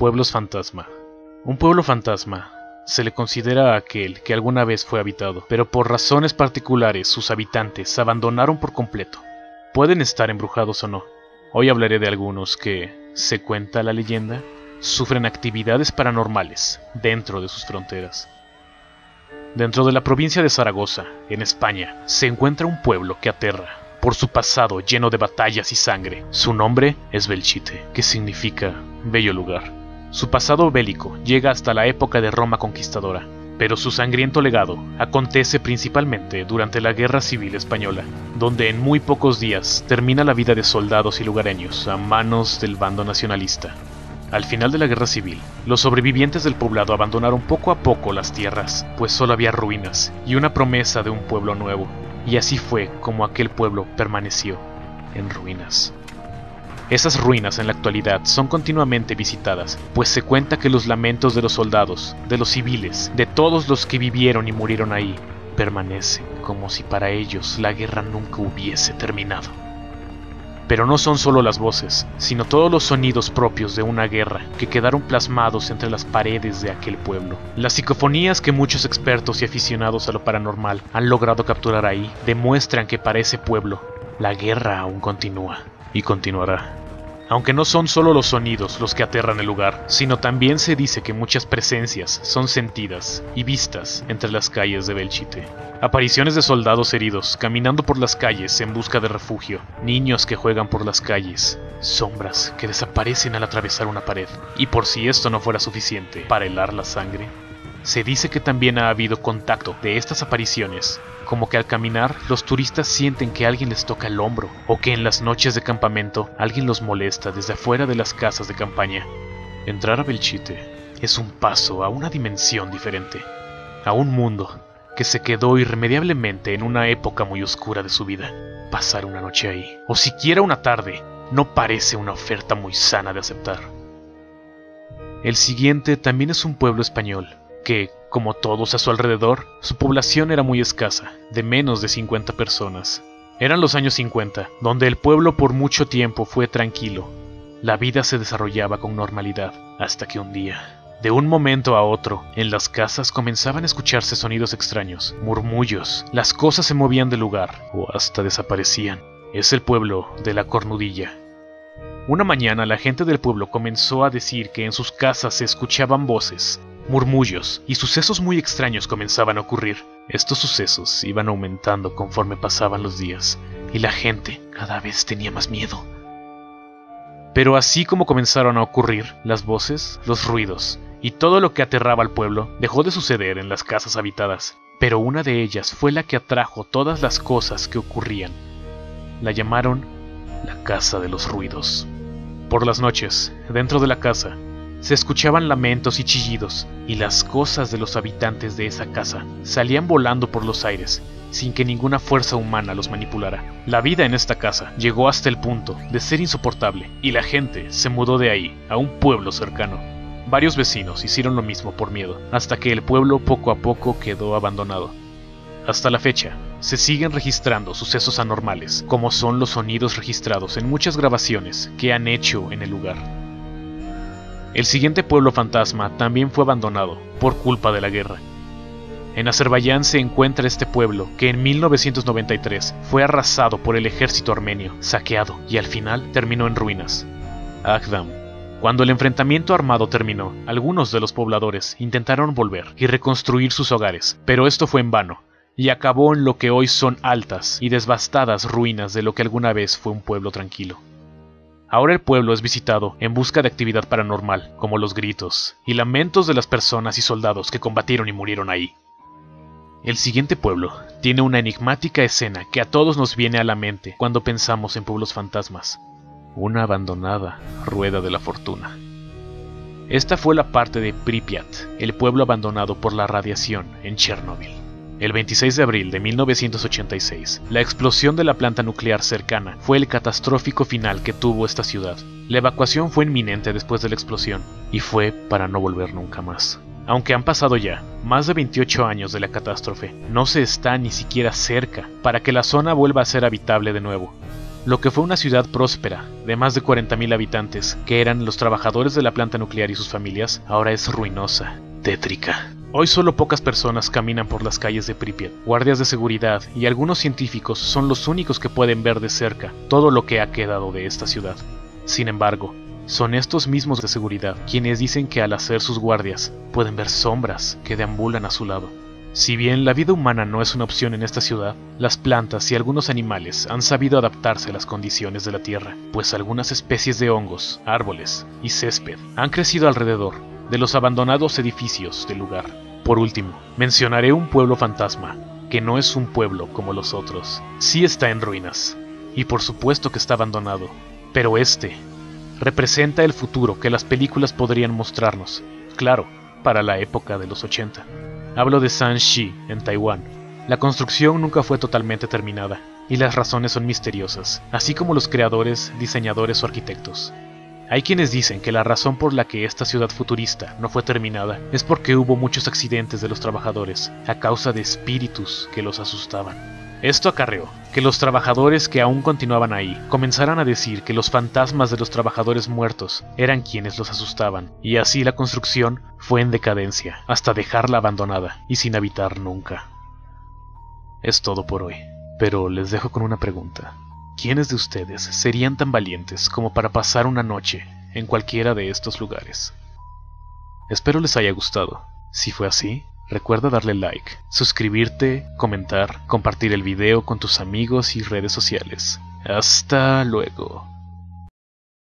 Pueblos fantasma. Un pueblo fantasma se le considera a aquel que alguna vez fue habitado, pero por razones particulares sus habitantes abandonaron por completo. Pueden estar embrujados o no. Hoy hablaré de algunos que, se cuenta la leyenda, sufren actividades paranormales dentro de sus fronteras. Dentro de la provincia de Zaragoza, en España, se encuentra un pueblo que aterra por su pasado lleno de batallas y sangre. Su nombre es Belchite, que significa bello lugar. Su pasado bélico llega hasta la época de Roma conquistadora, pero su sangriento legado acontece principalmente durante la Guerra Civil Española, donde en muy pocos días termina la vida de soldados y lugareños a manos del bando nacionalista. Al final de la Guerra Civil, los sobrevivientes del poblado abandonaron poco a poco las tierras, pues solo había ruinas y una promesa de un pueblo nuevo, y así fue como aquel pueblo permaneció en ruinas. Esas ruinas en la actualidad son continuamente visitadas, pues se cuenta que los lamentos de los soldados, de los civiles, de todos los que vivieron y murieron ahí, permanecen como si para ellos la guerra nunca hubiese terminado. Pero no son solo las voces, sino todos los sonidos propios de una guerra que quedaron plasmados entre las paredes de aquel pueblo. Las psicofonías que muchos expertos y aficionados a lo paranormal han logrado capturar ahí demuestran que para ese pueblo la guerra aún continúa y continuará. Aunque no son solo los sonidos los que aterran el lugar, sino también se dice que muchas presencias son sentidas y vistas entre las calles de Belchite. Apariciones de soldados heridos caminando por las calles en busca de refugio, niños que juegan por las calles, sombras que desaparecen al atravesar una pared. Y por si esto no fuera suficiente para helar la sangre, se dice que también ha habido contacto de estas apariciones, como que al caminar los turistas sienten que alguien les toca el hombro, o que en las noches de campamento alguien los molesta desde afuera de las casas de campaña. Entrar a Belchite es un paso a una dimensión diferente, a un mundo que se quedó irremediablemente en una época muy oscura de su vida. Pasar una noche ahí, o siquiera una tarde, no parece una oferta muy sana de aceptar. El siguiente también es un pueblo español, que, como todos a su alrededor, su población era muy escasa, de menos de 50 personas. Eran los años 50, donde el pueblo por mucho tiempo fue tranquilo. La vida se desarrollaba con normalidad, hasta que un día, de un momento a otro, en las casas comenzaban a escucharse sonidos extraños, murmullos, las cosas se movían de lugar, o hasta desaparecían. Es el pueblo de La Cornudilla. Una mañana la gente del pueblo comenzó a decir que en sus casas se escuchaban voces, murmullos y sucesos muy extraños comenzaban a ocurrir. Estos sucesos iban aumentando conforme pasaban los días, y la gente cada vez tenía más miedo. Pero así como comenzaron a ocurrir las voces, los ruidos y todo lo que aterraba al pueblo, dejó de suceder en las casas habitadas, pero una de ellas fue la que atrajo todas las cosas que ocurrían. La llamaron la Casa de los Ruidos. Por las noches, dentro de la casa, se escuchaban lamentos y chillidos, y las cosas de los habitantes de esa casa salían volando por los aires, sin que ninguna fuerza humana los manipulara. La vida en esta casa llegó hasta el punto de ser insoportable, y la gente se mudó de ahí a un pueblo cercano. Varios vecinos hicieron lo mismo por miedo, hasta que el pueblo poco a poco quedó abandonado. Hasta la fecha, se siguen registrando sucesos anormales, como son los sonidos registrados en muchas grabaciones que han hecho en el lugar. El siguiente pueblo fantasma también fue abandonado por culpa de la guerra. En Azerbaiyán se encuentra este pueblo que en 1993 fue arrasado por el ejército armenio, saqueado y al final terminó en ruinas. Agdam. Cuando el enfrentamiento armado terminó, algunos de los pobladores intentaron volver y reconstruir sus hogares, pero esto fue en vano, y acabó en lo que hoy son altas y devastadas ruinas de lo que alguna vez fue un pueblo tranquilo. Ahora el pueblo es visitado en busca de actividad paranormal, como los gritos y lamentos de las personas y soldados que combatieron y murieron ahí. El siguiente pueblo tiene una enigmática escena que a todos nos viene a la mente cuando pensamos en pueblos fantasmas. Una abandonada rueda de la fortuna. Esta fue la parte de Pripyat, el pueblo abandonado por la radiación en Chernóbil. El 26 de abril de 1986, la explosión de la planta nuclear cercana fue el catastrófico final que tuvo esta ciudad. La evacuación fue inminente después de la explosión, y fue para no volver nunca más. Aunque han pasado ya más de 28 años de la catástrofe, no se está ni siquiera cerca para que la zona vuelva a ser habitable de nuevo. Lo que fue una ciudad próspera, de más de 40.000 habitantes, que eran los trabajadores de la planta nuclear y sus familias, ahora es ruinosa, tétrica. Hoy solo pocas personas caminan por las calles de Pripyat. Guardias de seguridad y algunos científicos son los únicos que pueden ver de cerca todo lo que ha quedado de esta ciudad. Sin embargo, son estos mismos de seguridad quienes dicen que al hacer sus guardias pueden ver sombras que deambulan a su lado. Si bien la vida humana no es una opción en esta ciudad, las plantas y algunos animales han sabido adaptarse a las condiciones de la tierra, pues algunas especies de hongos, árboles y césped han crecido alrededor de los abandonados edificios del lugar. Por último, mencionaré un pueblo fantasma, que no es un pueblo como los otros. Sí está en ruinas, y por supuesto que está abandonado, pero este representa el futuro que las películas podrían mostrarnos, claro, para la época de los 80. Hablo de Shanxi, en Taiwán. La construcción nunca fue totalmente terminada, y las razones son misteriosas, así como los creadores, diseñadores o arquitectos. Hay quienes dicen que la razón por la que esta ciudad futurista no fue terminada es porque hubo muchos accidentes de los trabajadores, a causa de espíritus que los asustaban. Esto acarreó que los trabajadores que aún continuaban ahí comenzaran a decir que los fantasmas de los trabajadores muertos eran quienes los asustaban, y así la construcción fue en decadencia, hasta dejarla abandonada y sin habitar nunca. Es todo por hoy, pero les dejo con una pregunta. ¿Quiénes de ustedes serían tan valientes como para pasar una noche en cualquiera de estos lugares? Espero les haya gustado. Si fue así, recuerda darle like, suscribirte, comentar, compartir el video con tus amigos y redes sociales. Hasta luego.